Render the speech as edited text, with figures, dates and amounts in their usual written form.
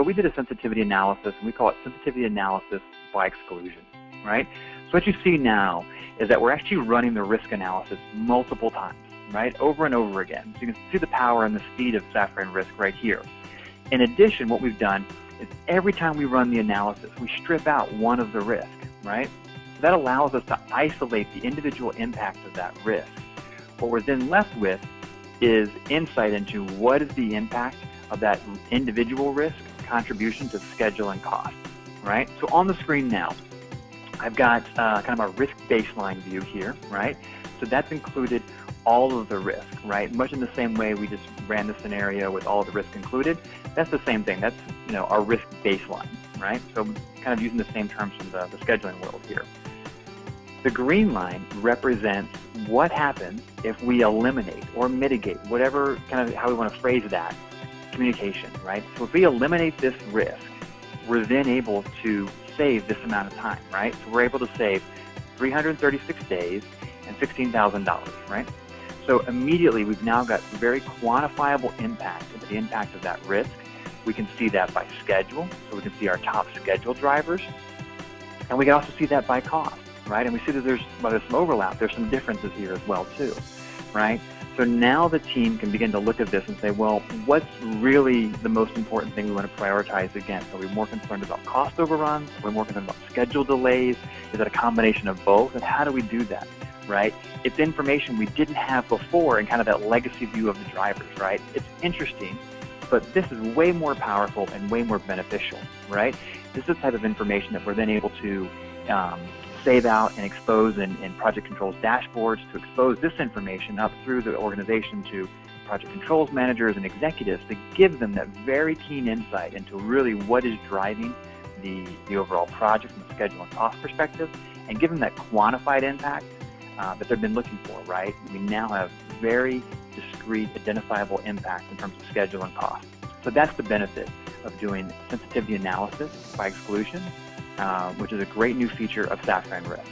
So we did a sensitivity analysis, and we call it sensitivity analysis by exclusion, right? So what you see now is that we're actually running the risk analysis multiple times, right, over and over again. So you can see the power and the speed of Safran Risk right here. In addition, what we've done is every time we run the analysis, we strip out one of the risk, right? So that allows us to isolate the individual impact of that risk. What we're then left with is insight into what is the impact of that individual risk contribution to schedule and cost, right? So on the screen now, I've got kind of a risk baseline view here, right? So that's included all of the risk, right? Much in the same way we just ran the scenario with all of the risk included. That's the same thing. That's, you know, our risk baseline, right? So kind of using the same terms from the scheduling world here. The green line represents what happens if we eliminate or mitigate, whatever kind of how we want to phrase that, communication, right? So if we eliminate this risk, we're then able to save this amount of time, right? So we're able to save 336 days and $16,000, right? So immediately we've now got very quantifiable impact of the impact of that risk. We can see that by schedule, so we can see our top schedule drivers, and we can also see that by cost, right? And we see that there's some overlap, there's some differences here as well too, right? So now the team can begin to look at this and say, well, what's really the most important thing we want to prioritize against? Are we more concerned about cost overruns? Are we more concerned about schedule delays? Is it a combination of both? And how do we do that, right? It's information we didn't have before in kind of that legacy view of the drivers, right? It's interesting, but this is way more powerful and way more beneficial, right? This is the type of information that we're then able to save out and expose in project controls dashboards, to expose this information up through the organization to project controls managers and executives to give them that very keen insight into really what is driving the overall project from a schedule and cost perspective, and give them that quantified impact that they've been looking for, right? We now have very discrete, identifiable impact in terms of schedule and cost. So that's the benefit of doing sensitivity analysis by exclusion, which is a great new feature of Safran Risk.